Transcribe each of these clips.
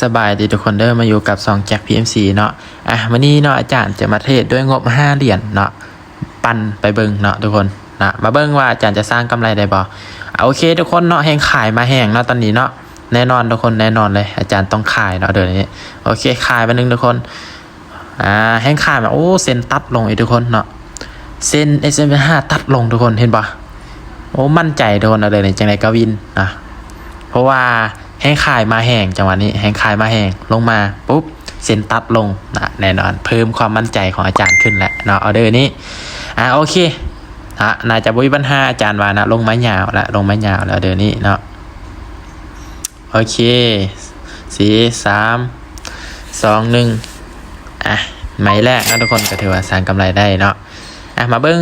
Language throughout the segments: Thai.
สบายดีทุกคนเด้อมาอยู่กับซองแจ็ค PMC เนาะวันนี้เนาะอาจารย์จะมาเทศด้วยงบ5เหรียญเนาะปั่นไปเบิ่งเนาะทุกคนนะมาเบิ่งว่าอาจารย์จะสร้างกำไรได้บ่โอเคทุกคนเนาะแห่งขายมาแห่งเนาะตอนนี้เนาะแน่นอนทุกคนแน่นอนเลยอาจารย์ต้องขายเนาะเดี๋ยวนี้โอเคขายไปนึงทุกคนแห่งขายมาโอ้เส้นตัดลงอีกทุกคนเนาะเส้น SMA5 ตัดลงทุกคนเห็นบ่โอ้มั่นใจทุกคนเอาเลยจังได๋ก็วินนะเพราะว่าแห้งขายมาแห้งจังหวะนี้แห้งขายมาแห้งลงมาปุ๊บเซ็นตัดลงนะแน่นอนเพิ่มความมั่นใจของอาจารย์ขึ้นแหละเนาะออเดอร์นี้โอเคน่าจะบ่มีปัญหาอาจารย์ว่านะลงไม้ยาวแล้วลงไม้ยาวแล้วเดี๋ยวนี้เนาะโอเค4 3 2 1ไม้แรกนะทุกคนก็ถือว่าสร้างกำไรได้เนาะมาเบิ่ง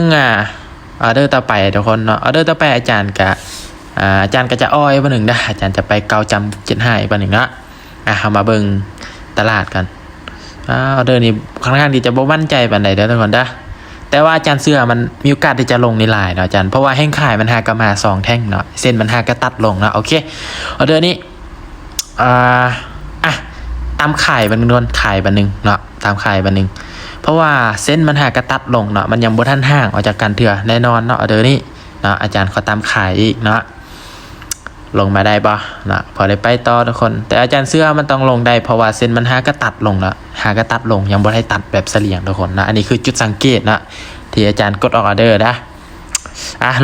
ออเดอร์ต่อไปทุกคนเนาะออเดอร์ต่อไปอาจารย์ก็จะอ้อยบ้าหนึ่งนะอาจารย์จะไปเกาจำ75บ้าหนึ่งนะเอามาเบิ่งตลาดกันเดินนี่ค่อนข้างที่จะบ่มั่นใจปานใดเด้อทุกคนนะแต่ว่าอาจารย์เสื้อมันมีโอกาสที่จะลงในลายเนาะอาจารย์เพราะว่าแห้งขายมันหากระมา2แท่งเนาะเส้นมันหากระตัดลงเนาะโอเคเดินนี้ตามขายบันนึงโดนขายบันนึงเนาะตามขายบันนึงเพราะว่าเส้นมันหากระตัดลงเนาะมันยังบ่ทันห่างออกจากกันเถื่อแน่นอนเนาะเดินนี้เนาะอาจารย์เขาตามขายอีกเนาะลงมาได้ปะนะพอได้ไปต่อทุกคนแต่อาจารย์เสื้อมันต้องลงได้เพราะว่าเส้นมันหากระตัดลงนะหากระตัดลงยังบ่ได้ตัดแบบเสลี่ยงทุกคนนะอันนี้คือจุดสังเกตนะที่อาจารย์กดออเดอร์นะ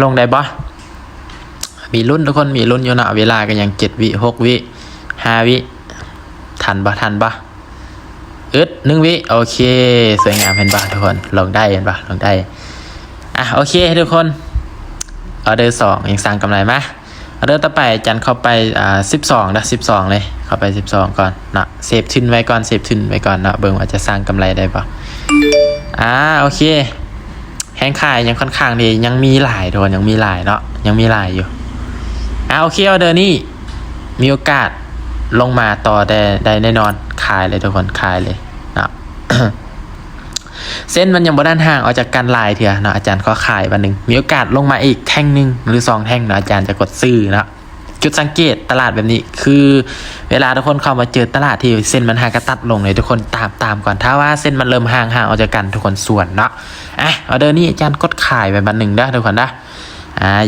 ลงได้ปะมีรุ่นทุกคนมีรุ่นอยู่นะเวลากันยัง7 วิ6 วิ5 วิทันปะ1 วิโอเคสวยงามเห็นปะทุกคนลงได้เห็นปะลงได้โอเคทุกคนออเดอร์2ยังสร้างกำไรไหมเริ่มต่อไปอาจารย์เข้าไป12นะ12เลยเข้าไป12ก่อนนะเซฟทุนไว้ก่อนเนาะเบิ่งว่าจะสร้างกำไรได้ป่ะโอเคแห้งขายยังค่อนข้างดียังมีหลายโดนยังมีหลายเนาะยังมีหลายอยู่โอเคออเดอร์นี้มีโอกาสลงมาต่อได้แน่นอนขายเลยทุกคนขายเลยนะ เส้นมันยังบ่ด้านห่างออกจากกันลายเถอะเนาะอาจารย์ก็ขายวันหนึ่งมีโอกาสลงมาอีกแท่งนึงหรือ2แท่งเนาะอาจารย์จะกดซื้อนะจุดสังเกตตลาดแบบนี้คือเวลาทุกคนเข้ามาเจอตลาดที่เส้นมันห่างกระตัดลงเลยทุกคนตามก่อนถ้าว่าเส้นมันเริ่มห่างออกจากกันทุกคนส่วนเนาะออเดอร์นี้อาจารย์กดขายไปวันหนึ่งได้ทุกคนนะ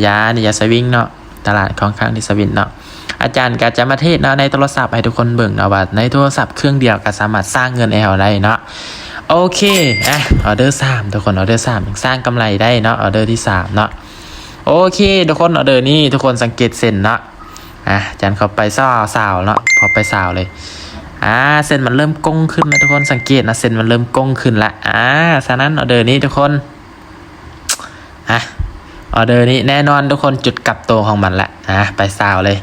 อย่าสวิงเนาะตลาดค่อนข้างที่สวิงเนาะอาจารย์ก็จะมาเทศเนาะในโทรศัพท์ให้ทุกคนเบิ่งเนาะว่าในโทรศัพท์เครื่องเดียวก็สามารถสร้างเงินได้เนาะโอเคออเดอร์3ทุกคนออเดอร์3ยังสร้างกำไรได้เนาะออเดอร์ที่3เนาะโอเคทุกคนออเดอร์นี้ทุกคนสังเกตเส้นเนาะอาจารย์เข้าไปสาวเนาะพอไปสาวเลยเส้นมันเริ่มก้งขึ้นนะทุกคนสังเกตนะเส้นมันเริ่มก้งขึ้นละฉะนั้นออเดอร์นี้ทุกคนออเดอร์นี้แน่นอนทุกคนจุดกลับตัวของมันละไปสาวเลย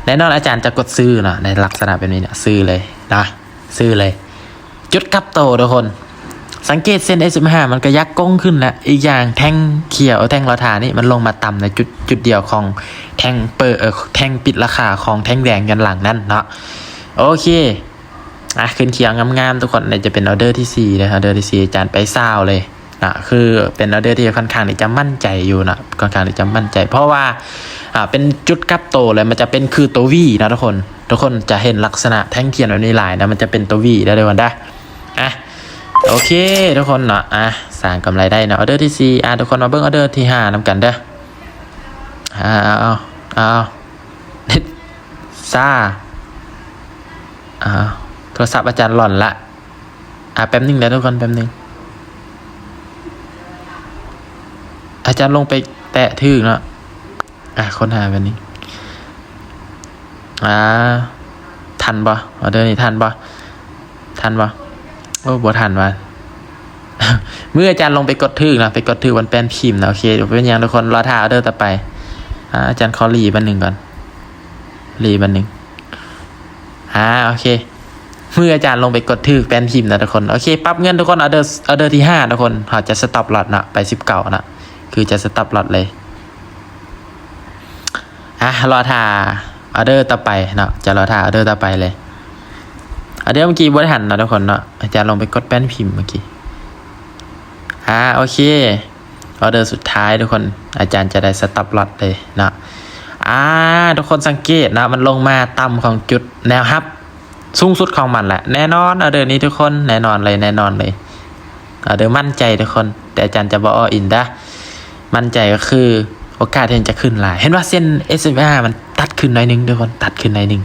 แน่นอนอาจารย์จะกดซื้อเนาะในลักษณะแบบนี้เนี่ยซื้อเลยนะซื้อเลยจุดกลับโตทุกคนสังเกตเส้น S15 มันก็ยักก้งขึ้นแล้วอีกอย่างแท่งเขียวแท่งราคานี่มันลงมาต่ำในจุดเดียวของแท่งแท่งปิดราคาของแท่งแดงยันหลังนั่นเนาะโอเคขึ้นเขียวงามๆทุกคนเนี่ยจะเป็นออเดอร์ที่4นะออเดอร์ที่4อาจารย์ไปซาวเลยนะคือเป็นออเดอร์ที่ค่อนข้างที่จะมั่นใจอยู่นะค่อนข้างที่จะมั่นใจเพราะว่าเป็นจุดกลับโตเลยมันจะเป็นคือตัว V นะทุกคนจะเห็นลักษณะแท่งเขียนแบบนี้ลายนะมันจะเป็นตัว V ได้เลยวันได้โอเคทุกคนเนาะสร้างกำไรได้นะออเดอร์ที่4ทุกคนมาเบิ่งออเดอร์ที่5นำกันเด้อเน็ตซ่าโทรศัพท์อาจารย์หล่อนละแป๊บนึงแล้วทุกคนแป๊บนึงอาจารย์ลงไปแตะถึงเนาะค้นหาแบบนี้ทันปะออเดอร์นี้ทันปะโอ้บ่ทันวะ เมื่ออาจารย์ลงไปกดถึงนะไปกดถึงวันแป้นพิมพ์นะโอเคเป็นอย่างทุกคนรอท่าออเดอร์ต่อไปอาจารย์ขอรีบันหนึ่งก่อนโอเคเมื่ออาจารย์ลงไปกดถึงแป้นพิมพ์นะทุกคนโอเคปรับเงินทุกคนออเดอร์ที่5ทุกคนเขาจะสต็อปลอตนะไป19นะคือจะสต็อปลอตเลยรอท่าออเดอร์ต่อไปเนาะจะรอท่าออเดอร์ต่อไปเลยเดี๋ยวเมื่อกี้บริหารนะทุกคนเนาะอาจารย์ลงไปกดแป้นพิมพ์เมื่อกี้โอเคออเดอร์สุดท้ายทุกคนอาจารย์จะได้สต็อปลอตเลยเนาะ ทุกคนสังเกตนะมันลงมาต่ำของจุดแนวรับสูงสุดของมันแหละแน่นอนเดือนนี้ทุกคนแน่นอนเลยเดี๋ยวมั่นใจทุกคนแต่อาจารย์จะบอกอินนะมั่นใจก็คือโอกาสที่จะขึ้นหลายเห็นว่าเส้น SMA มันตัดขึ้นหน่อยนึงทุกคนตัดขึ้นหน่อยนึง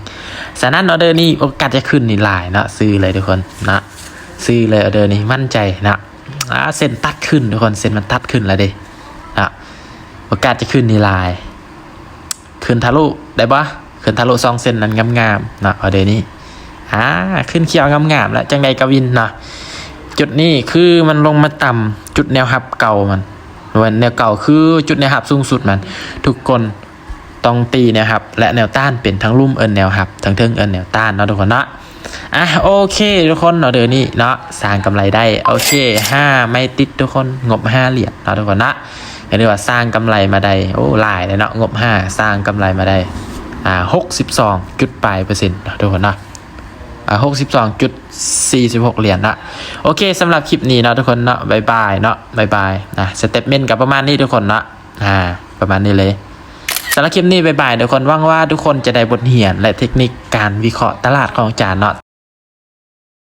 ฉะนั้นเดือนนี้โอกาสจะขึ้นนี่หลายนะซื้อเลยทุกคนนะซื้อเลยเดือนนี้มั่นใจนะเส้นตัดขึ้นทุกคนเส้นมันตัดขึ้นแล้วดินะโอกาสจะขึ้นนี่หลายขึ้นทะลุได้ปะขึ้นทะลุ2เส้นนั้นงามๆนะเดือนนี้ขึ้นเขียวงามๆแล้วจังใดกวินนะจุดนี้คือมันลงมาต่ำจุดแนวรับเก่ามันแนวเก่าคือจุดแนวรับสูงสุดมันทุกคนต้องตีแนวรับและแนวต้านเป็นทั้งลุ่มแนวรับทั้งเทิงแนวต้านเนาะทุกคนเนาะโอเคทุกคนเนาะเดี๋ยวนี้เนาะสร้างกำไรได้โอเค5ไม่ติดทุกคนงบ5เหรียญเนาะทุกคนเนาะเรียกว่าสร้างกำไรมาได้โอ้หลายเลยเนาะงบ5สร้างกำไรมาได้62.8%เนาะทุกคนเนาะ62.46 เหรียญนะโอเคสำหรับคลิปนี้เนาะทุกคนเนาะบายบายเนาะบายบายสเต็ปเมนต์กับประมาณนี้ทุกคนเนาะประมาณนี้เลยสำหรับคลิปนี้บายบายทุกคนหวังว่าทุกคนจะได้บทเรียนและเทคนิคการวิเคราะห์ตลาดของอาจารย์เนาะ